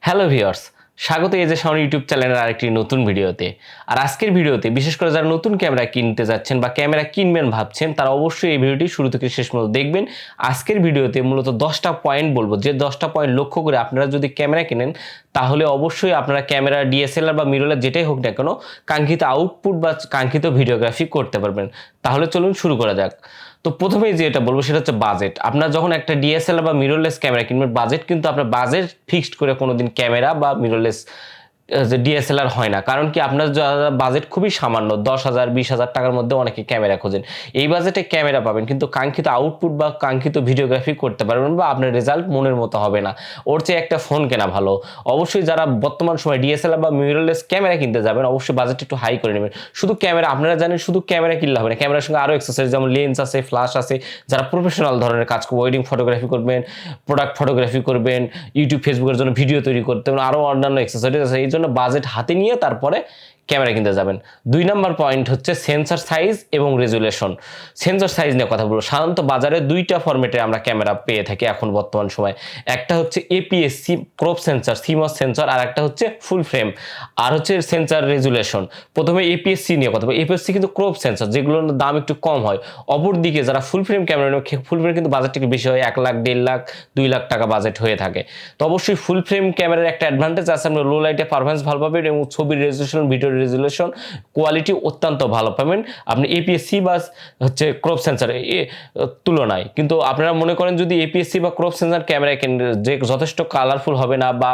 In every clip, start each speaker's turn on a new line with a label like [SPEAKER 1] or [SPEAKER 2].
[SPEAKER 1] Hello viewers, স্বাগত এজে Shaon YouTube চ্যানেলের আরেকটি নতুন ভিডিওতে। আর আজকের ভিডিওতে বিশেষ করে যারা নতুন ক্যামেরা কিনতে যাচ্ছেন বা ক্যামেরা কিনবেন ভাবছেন তারা অবশ্যই এই ভিডিওটি শুরু থেকে শেষ পর্যন্ত দেখবেন। আজকের ভিডিওতে মূলত 10টা পয়েন্ট বলবো, যে 10টা পয়েন্ট লক্ষ্য করে আপনারা যদি ক্যামেরা কেনেন তাহলে অবশ্যই আপনারা ক্যামেরা ডিএসএলআর বা মিররলেস যেটাই হোক না কেন কাঙ্ক্ষিত আউটপুট বা কাঙ্ক্ষিত ভিডিওগ্রাফি করতে পারবেন। তাহলে চলুন শুরু করা যাক। তো প্রথমেই যেটা বলবো সেটা হচ্ছে বাজেট। আপনারা যখন একটা ডিএসএলআর বা মিররলেস ক্যামেরা কিনবেন, বাজেট কিন্তু আপনার বাজেট ফিক্সড করে কোনোদিন ক্যামেরা বা মিররলেস যে ডিএসএলআর হয় না। কারণ কি, আপনার বাজেট খুবই সামান্য 10,000 20,000 টাকার মধ্যে অনেকে ক্যামেরা খোঁজেন। এই বাজেটে ক্যামেরা পাবেন কিন্তু কাঙ্ক্ষিত আউটপুট বা কাঙ্ক্ষিত ভিডিওগ্রাফি করতে পারবেন বা আপনার রেজাল্ট মনের মতো হবে না। ওর চেয়ে একটা ফোন কেনা ভালো। অবশ্যই যারা বর্তমান সময় ডিএসএলআর বা মিররলেস ক্যামেরা কিনতে যাবেন অবশ্যই বাজেট একটু হাই করে নেবেন। শুধু ক্যামেরা, আপনারা জানেন শুধু ক্যামেরা কিনলে হবে না, ক্যামেরার সঙ্গে আরও এক্সেসরিজ যেমন লেন্স আছে, ফ্ল্যাশ আছে। যারা প্রফেশনাল ধরনের কাজ করবেন, ওয়েডিং ফটোগ্রাফি করবেন, প্রোডাক্ট ফটোগ্রাফি করবেন, ইউটিউব ফেসবুকের জন্য ভিডিও তৈরি করতে হবে, আরও অন্যান্য এক্সেসরিজ আছে। এই জন্য বাজেট হাতে নিয়ে তারপরে ক্যামেরা কিনতে যাবেন। 2 নম্বর পয়েন্ট হচ্ছে সেন্সর সাইজ এবং রেজুলেশন। সেন্সর সাইজ নিয়ে কথা বলবো। সাধারণত বাজারে 2টা ফরম্যাটে আমরা ক্যামেরা পেয়ে থাকি এখন বর্তমান সময়। একটা হচ্ছে APS C crop sensor, CMOS sensor, আর একটা হচ্ছে ফুল ফ্রেম, আর হচ্ছে সেন্সর রেজুলেশন। প্রথমে এপিএস-সি নিয়ে কথা বলবো। এপিএস-সি কিন্তু ক্রপ সেন্সর, যেগুলোর দাম একটু কম হয়। অপরদিকে যারা ফুল ফ্রেম ক্যামেরা নেয়, ফুল ফ্রেম কিন্তু বাজেটটা একটু বেশি হয়, 1 লাখ 1.5 লাখ 2 লাখ টাকা বাজেট হয়ে থাকে। তো অবশ্যই ফুল ফ্রেম ক্যামেরার একটা অ্যাডভান্টেজ আছে, আপনার লো লাইটে পারফরমেন্স ভালো পাবেন এবং ছবির রেজুলেশন, ভিডিও রেজুলেশন কোয়ালিটি অত্যন্ত ভালো পাবেন আপনি এপিএস-সি বা হচ্ছে ক্রপ সেন্সর তুলনায়। কিন্তু আপনারা মনে করেন যদি এপিএস-সি বা ক্রপ সেন্সর ক্যামেরা যে যথেষ্ট কালারফুল হবে না বা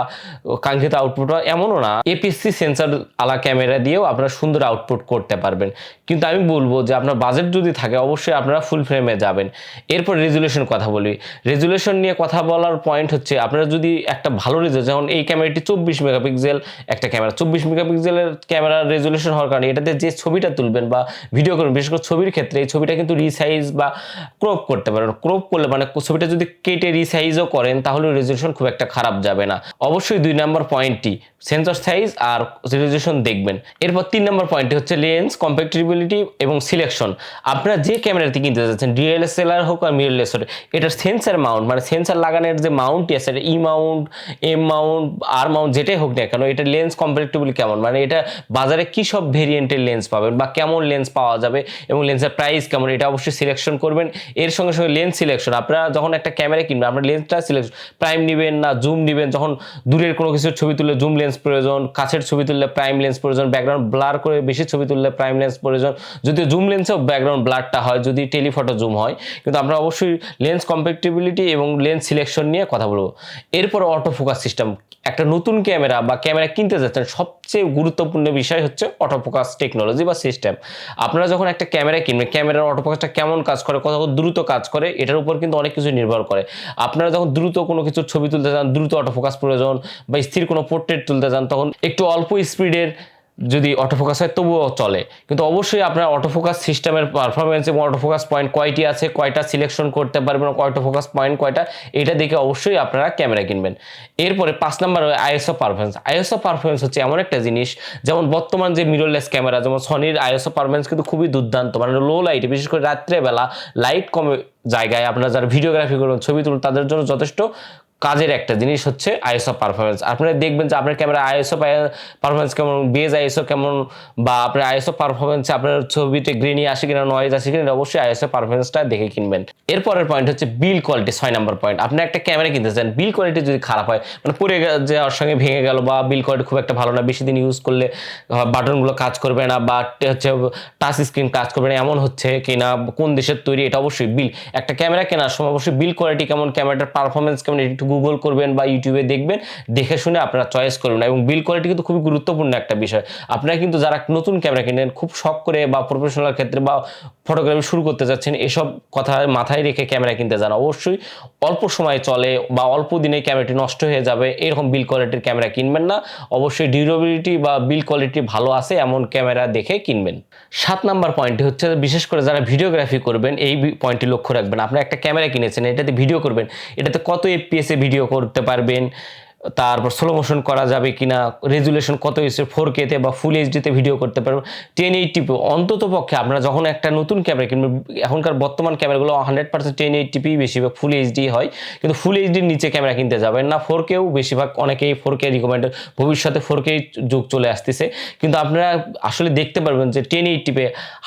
[SPEAKER 1] কাঙ্ক্ষিত আউটপুট এমনও না, এপিএস-সি সেন্সর আলা ক্যামেরা দিয়েও আপনারা সুন্দর আউটপুট করতে পারবেন। কিন্তু আমি বলবো যে আপনার বাজেট যদি থাকে অবশ্যই আপনারা ফুল ফ্রেমে যাবেন। এরপর রেজুলেশন কথা বলি। রেজুলেশন নিয়ে কথা বলার পয়েন্ট হচ্ছে আপনারা যদি একটা ভালো রেজুলেশন, যেমন এই ক্যামেরাটি 24 মেগাপিক্সেল একটা ক্যামেরা, 24 মেগাপিক্সেলের ক্যামেরার রেজুলেশন হওয়ার কারণে এটাতে যে ছবিটা তুলবেন বা ভিডিও করবেন, বিশেষ করে ছবির ক্ষেত্রে এই ছবিটা কিন্তু রিসাইজ বা ক্রপ করতে পারেন। ক্রপ করলে মানে ছবিটা যদি কেটে রিসাইজও করেন তাহলে রেজুলেশন খুব একটা খারাপ যাবে না। অবশ্যই 2 নম্বর পয়েন্টটি সেন্সর সাইজ আর রেজুলেশন দেখবেন। এরপর 3 নম্বর পয়েন্টটি হচ্ছে লেন্স কম্প্যাক্টিবিলিটি এবং সিলেকশন। আপনারা যে ক্যামেরাটি কিনতে যাচ্ছেন, ডিএসএলআর হোক আর মিররলেস হোক, এটার সেন্সর মাউন্ট মানে সেন্সর লাগানোর যে মাউন্টটি আছে, ই মাউন্ট, এম মাউন্ট, আর মাউন্ট যেটাই হোক না কেন, এটা লেন্স কম্প্যাক্টিবিলিটি কেমন, মানে এটা বাজারে কি সব ভেরিয়েন্টের লেন্স পাবেন বা কেমন লেন্স পাওয়া যাবে এবং লেন্সের প্রাইস কেমন, এটা অবশ্যই সিলেকশন করবেন। এর সঙ্গে সঙ্গে লেন্স সিলেকশন, আপনারা যখন একটা ক্যামেরা কিনবেন আপনার লেন্সটা সিলেকশন, প্রাইম নেবেন না জুম নেবেন, যখন দূরের কোনো কিছুর ছবি তুললে জুম লেন্স প্রয়োজন, কাছের ছবি তুললে প্রাইম লেন্স প্রয়োজন, ব্যাকগ্রাউন্ড ব্লার করে বেশি ছবি তুললে প্রাইম লেন্স প্রয়োজন। যদিও জুম লেন্সেও ব্যাকগ্রাউন্ড ব্লারটা হয় যদি টেলিফটো জুম হয়, কিন্তু আমরা অবশ্যই লেন্স কম্প্যাক্টিবিলিটি এবং লেন্স সিলেকশন নিয়ে কথা বলবো। এরপর অটো ফোকাস সিস্টেম। একটা নতুন ক্যামেরা বা ক্যামেরা কিনতে যাচ্ছেন সবচেয়ে গুরুত্বপূর্ণ বিষয় হচ্ছে অটো ফোকাস টেকনোলজি বা সিস্টেম। আপনারা যখন একটা ক্যামেরা কিনবেন, ক্যামেরার অটো ফোকাসটা কেমন কাজ করে, কত দ্রুত কাজ করে, এটার উপর কিন্তু অনেক কিছু নির্ভর করে। আপনারা যখন দ্রুত কোনো কিছুর ছবি তুলতে চান, দ্রুত অটো ফোকাস প্রয়োজন, বা স্থির কোনো পোর্ট্রেট তুলতে চান, তখন একটু অল্প স্পিডের যদি অটোফোকাস হয় তবুও চলে। কিন্তু অবশ্যই আপনার অটোফোকাস সিস্টেমের পারফরমেন্স এবং অটোফোকাস পয়েন্ট কয়টি আছে, কয়টা সিলেকশন করতে পারবেন, অটোফোকাস পয়েন্ট কয়টা, এটা দেখে অবশ্যই আপনারা ক্যামেরা কিনবেন। এরপরে 5 নম্বর আইএসও পারফরমেন্স। আইএসও পারফরমেন্স হচ্ছে এমন একটা জিনিস, যেমন বর্তমান যে মিররলেস ক্যামেরা, যেমন সনির আইএসও পারফরমেন্স কিন্তু খুবই দুর্দান্ত, মানে লো লাইটে, বিশেষ করে রাত্রেবেলা লাইট কমে জায়গায় আপনারা যারা ভিডিওগ্রাফি করবেন, ছবি তুলুন, তাদের জন্য যথেষ্ট কাজের একটা জিনিস হচ্ছে আইএসও পারফরমেন্স। আপনারা দেখবেন যে আপনার ক্যামেরা আইএসও পারফরমেন্স কেমন, বেজ আইএসও কেমন, বা আপনার আইএসও পারফরমেন্সে আপনার ছবিতে গ্রেনি আসে কিনা, নয়েজ আসে কিনা, অবশ্যই আইএসও পারফরমেন্সটা দেখে কিনবেন। এরপরের পয়েন্ট হচ্ছে বিল কোয়ালিটি, 6 নম্বর পয়েন্ট। আপনি একটা ক্যামেরা কিনতে চান, বিল কোয়ালিটি যদি খারাপ হয়, মানে পড়ে যাওয়ার সঙ্গে ভেঙে গেল, বা বিল কোয়ালিটি খুব একটা ভালো না, বেশি দিন ইউজ করলে বাটনগুলো কাজ করবে না, বা হচ্ছে টাচ স্ক্রিন কাজ করবে না, এমন হচ্ছে কিনা, কোন দেশের তৈরি, এটা অবশ্যই বিল। একটা ক্যামেরা কেনার সময় অবশ্যই বিল কোয়ালিটি কেমন, ক্যামেরাটার পারফরমেন্স কেমন, একটু গুগল করবেন বা ইউটিউবে দেখবেন, দেখে শুনে আপনারা চয়েস করবেন। এবং বিল কোয়ালিটি কিন্তু খুবই গুরুত্বপূর্ণ একটা বিষয়। আপনারা কিন্তু যারা নতুন ক্যামেরা কিনেন, খুব শখ করে বা প্রফেশনাল ক্ষেত্রে বা ফটোগ্রাফি শুরু করতে যাচ্ছেন, এসব কথা মাথায় রেখে ক্যামেরা কিনতে যান। অবশ্যই অল্প সময় চলে বা অল্প দিনে ক্যামেরাটি নষ্ট হয়ে যাবে এরকম বিল কোয়ালিটির ক্যামেরা কিনবেন না। অবশ্যই ডিউরেবিলিটি বা বিল কোয়ালিটি ভালো আছে এমন ক্যামেরা দেখে কিনবেন। 7 নাম্বার পয়েন্টটি হচ্ছে বিশেষ করে যারা ভিডিওগ্রাফি করবেন এই পয়েন্টটি লক্ষ্য রাখবেন। আপনারা একটা ক্যামেরা কিনেছেন, এটাতে ভিডিও করবেন, এটাতে কত এফপিএস এ ভিডিও করতে পারবেন, তারপর স্লো মোশন করা যাবে কিনা, রেজুলেশন কত হয়েছে, 4K তে বা ফুল এইচডিতে ভিডিও করতে পারবেন, 1080p। অন্তত পক্ষে আপনারা যখন একটা নতুন ক্যামেরা কিনবেন, এখনকার বর্তমান ক্যামেরাগুলো 100% 1080p বেশিরভাগ ফুল এইচডি হয়, কিন্তু ফুল এইচডির নিচে ক্যামেরা কিনতে যাবেন না। 4Kও বেশিরভাগ অনেকেই 4K রিকমেন্ড, ভবিষ্যতে 4K যুগ চলে আসতেছে, কিন্তু আপনারা আসলে দেখতে পারবেন যে 1080p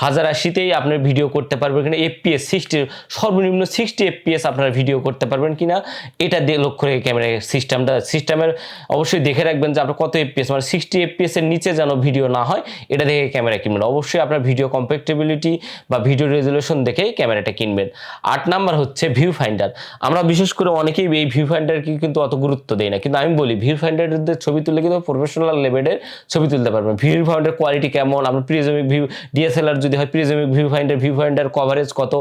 [SPEAKER 1] 1080তেই আপনার ভিডিও করতে পারবেন কিনা, FPS 60, সর্বনিম্ন 60 FPS আপনারা ভিডিও করতে পারবেন কিনা, এটা দিয়ে লক্ষ্য রেখে ক্যামেরা সিস্টেমের অবশ্যই দেখে রাখবেন যে আপনার কত FPS, মানে 60 FPS এর নিচে যেন ভিডিও না হয়, এটা দেখে ক্যামেরা কিনবেন। অবশ্যই আপনার ভিডিও কম্প্যাক্টেবিলিটি বা ভিডিও রেজুলেশন দেখেই ক্যামেরাটা কিনবেন। 8 নাম্বার হচ্ছে ভিউ ফাইন্ডার। আমরা বিশেষ করে অনেকেই এই ভিউ ফাইন্ডারকে কিন্তু অত গুরুত্ব দেই না, কিন্তু আমি বলি ভিউ ফাইন্ডারের ছবি তুললে কিন্তু প্রফেশনাল লেভেলের ছবি তুলতে পারবেন। ভিউ ফাইন্ডার কোয়ালিটি কেমন, আপনার প্রিজমিক ভিউ, DSLR যদি হয় প্রিজমিক ভিউ ফাইন্ডার কভারেজ কত,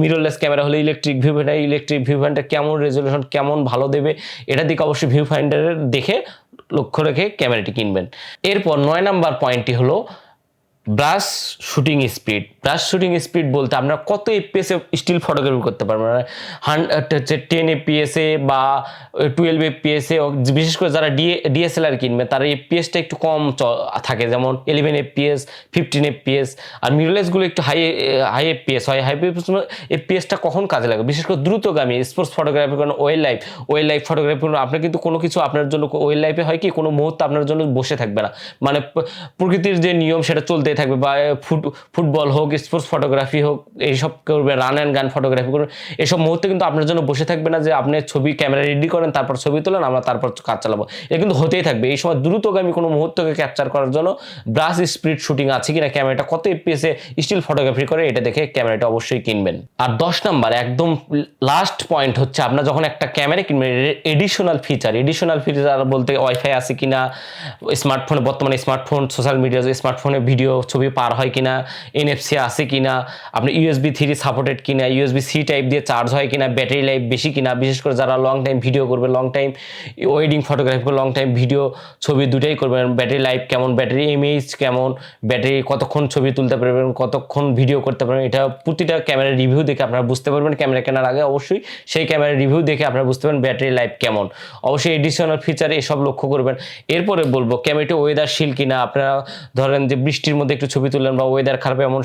[SPEAKER 1] মিররলেস ক্যামেরা হলে ইলেকট্রিক ভিউ ফাইন্ডার কেমন রেজুলেশন কেমন ভালো দেবে, এটা দিকে অবশ্যই ভিউ ফাইন্ডারের দেখে লক্ষ্য রেখে ক্যামেরাটি কিনবেন। এরপর 9 নাম্বার পয়েন্টটি হলো ব্রাশ শুটিং স্পিড বলতে আপনারা কত এফপিএসে স্টিল ফটোগ্রাফি করতে পারবেন, হচ্ছে 10 এফপিএসে বা 12 এফপিএসে। বিশেষ করে যারা ডিএসএলআর কিনবে তারা এফপিএসটা একটু কম থাকে, যেমন 11 এফপিএস, 15 এফপিএস। আর মিররলেসগুলো একটু হাই এফপিএস হয়। হাই এফপিএসটা কখন কাজে লাগে, বিশেষ করে দ্রুতগামী স্পোর্টস ফটোগ্রাফি করেন, ওয়াইল্ড লাইফ ফটোগ্রাফি করেন, আপনার কিন্তু কোনো কিছু আপনার জন্য ওয়াইল্ড লাইফে হয় কি কোনো মুহূর্ত আপনার জন্য বসে থাকবে না, মানে প্রকৃতির যে নিয়ম সেটা চলতে থাকবে, বা ফুটবল হোক, স্পোর্টস ফটোগ্রাফি হোক, এইসব করবে, রান অ্যান্ড গান ফটোগ্রাফি করবেন, এসব মুহূর্তে কিন্তু আপনার জন্য বসে থাকবে না যে আপনি ছবি ক্যামেরা রেডি করেন তারপর ছবি তোলেন আমরা তারপর কাজ চালাবো, এটা কিন্তু হতেই থাকবে। এই সময় দ্রুতগামী কোনো মুহূর্তকে ক্যাপচার করার জন্য ব্রাশ স্পিড শুটিং আছে কিনা, ক্যামেরাটা কত এফপিএসে স্টিল ফটোগ্রাফি করে, এটা দেখে ক্যামেরাটা অবশ্যই কিনবেন। আর 10 নাম্বার একদম লাস্ট পয়েন্ট হচ্ছে আপনার যখন একটা ক্যামেরা কিনবেন, এডিশনাল ফিচার বলতে ওয়াইফাই আছে কিনা, স্মার্টফোনে, বর্তমানে স্মার্টফোন, সোশ্যাল মিডিয়া স্মার্টফোনে ভিডিও ছবি পার হয় কিনা, NFC আছে কিনা, আপনি USB 3 সাপোর্টেড কিনা, USB-C টাইপ দিয়ে চার্জ হয় কিনা, ব্যাটারি লাইফ বেশি কিনা, বিশেষ করে যারা লং টাইম ভিডিও করবে, লং টাইম ওয়েডিং ফটোগ্রাফি করে, লং টাইম ভিডিও ছবি দুটাই করবেন, ব্যাটারি লাইফ কেমন, ব্যাটারি ইমেজ কেমন, ব্যাটারি কতক্ষণ ছবি তুলতে পারবেন, কতক্ষণ ভিডিও করতে পারবেন, এটা প্রতিটা ক্যামেরার রিভিউ দেখে আপনারা বুঝতে পারবেন। ক্যামেরা কেনার আগে অবশ্যই সেই ক্যামেরার রিভিউ দেখে আপনারা বুঝতে পারবেন ব্যাটারি লাইফ কেমন। অবশ্যই এডিশনাল ফিচারে এসব লক্ষ্য করবেন। এরপরে বলবো ক্যামেরাটি ওয়েদারশীল কিনা, আপনারা ধরেন যে বৃষ্টির মধ্যে একটু ছবি তুললেন বা ওয়েদার খারাপ এমন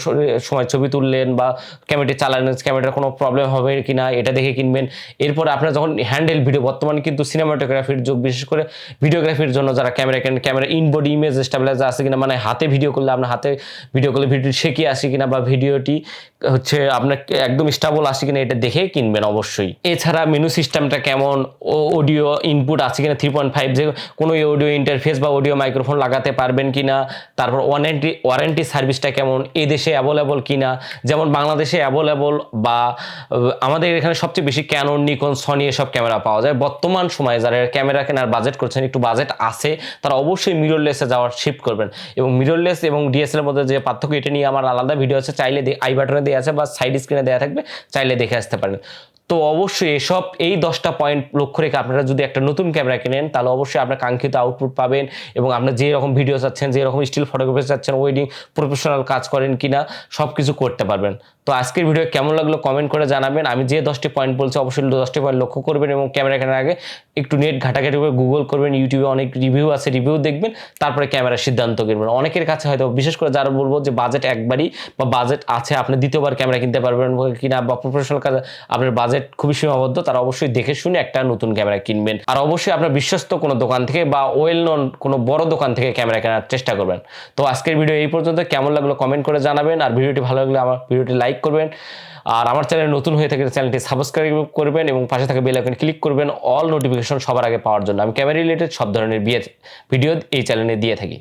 [SPEAKER 1] সময় ছবি তুললেন বা ক্যামেরাটি চালালেন, ক্যামেরাটার কোনো প্রবলেম হবে কিনা এটা দেখে কিনবেন। এরপরে আপনারা যখন হ্যান্ডেল ভিডিও, বর্তমানে কিন্তু সিনেমাটোগ্রাফির যুগ, বিশেষ করে ভিডিওগ্রাফির জন্য যারা ক্যামেরা কেনেন, ক্যামেরা ইনবডি ইমেজ স্টেবিলাইজার আছে কিনা, মানে হাতে ভিডিও করলে আপনার হাতে ভিডিও করলে ভিডিওটি শেখে আসে কিনা বা ভিডিওটি হচ্ছে আপনার একদম স্টেবল আসে কিনা, এটা দেখে কিনবেন অবশ্যই। এছাড়া মেনু সিস্টেমটা কেমন, অডিও ইনপুট আছে কিনা 3.5, যে কোনো অডিও ইন্টারফেস বা অডিও মাইক্রোফোন লাগাতে পারবেন কিনা, তারপর ওয়ারেন্টি সার্ভিসটা কেমন, এই দেশে অ্যাভেলেবল কিনা, যেমন বাংলাদেশে অ্যাভেলেবল বা আমাদের এখানে সবচেয়ে বেশি ক্যানন, নিকন, সনি এসব ক্যামেরা পাওয়া যায়। বর্তমান সময়ে যারা ক্যামেরা কেনার বাজেট করছেন, একটু বাজেট আছে, তারা অবশ্যই মিররলেসে যাওয়ার শিফট করবেন। এবং মিররলেস এবং ডিএসএলআর মধ্যে যে পার্থক্য, এটা নিয়ে আমার আলাদা ভিডিও আছে, চাইলে আই বাটনে দেওয়া আছে বা সাইড স্ক্রিনে দেওয়া থাকবে, চাইলে দেখে আসতে পারেন। তো অবশ্যই এই 10টা পয়েন্ট লক্ষ্য রেখে আপনারা যদি একটা নতুন ক্যামেরা কেনেন, তাহলে অবশ্যই আপনার কাঙ্ক্ষিত আউটপুট পাবেন এবং আপনার যে রকম ভিডিও চাচ্ছেন, যে রকম স্টিল ফটোগ্রাফি চাচ্ছেন, ওয়েডিং প্রফেশনাল কাজ করেন কিনা, সব কিছু করতে পারবেন। তো আজকের ভিডিও কেমন লাগলো কমেন্ট করে জানাবেন। আমি যে 10টি পয়েন্ট বলছি অবশ্যই 10টি পয়েন্ট লক্ষ্য করবেন এবং ক্যামেরা কেনার আগে একটু নেট ঘাটাঘাটি করে গুগল করবেন, ইউটিউবে অনেক রিভিউ আছে, রিভিউ দেখবেন, তারপরে ক্যামেরার সিদ্ধান্ত কিনবেন। অনেকের কাছে হয়তো, বিশেষ করে যারা বলবো যে বাজেট একবারই বা বাজেট আছে, আপনি দ্বিতীয়বার ক্যামেরা কিনতে পারবেন কিনা, বা প্রফেশনাল কাজ আপনার বাজেট খুবই সীমাবদ্ধ, তারা অবশ্যই দেখে শুনে একটা নতুন ক্যামেরা কিনবেন। আর অবশ্যই আপনার বিশ্বস্ত কোনো দোকান থেকে বা ওয়েল নোন কোনো বড় দোকান থেকে ক্যামেরা কেনার চেষ্টা করবেন। তো আজকের ভিডিও এই পর্যন্ত, কেমন লাগলো কমেন্ট করে জানাবেন। আর ভিডিওটি ভালো লাগলে আমার ভিডিওটি লাইক করবেন, আর আমার চ্যানেল নতুন হয়ে থাকলে চ্যানেলটি সাবস্ক্রাইব করবেন এবং পাশে থাকা বেল আইকনে ক্লিক করবেন অল নোটিফিকেশন সবার আগে পাওয়ার জন্য। আমি ক্যামেরা রিলেটেড সব ধরনের ভিডিও এই চ্যানেলে দিয়ে থাকি।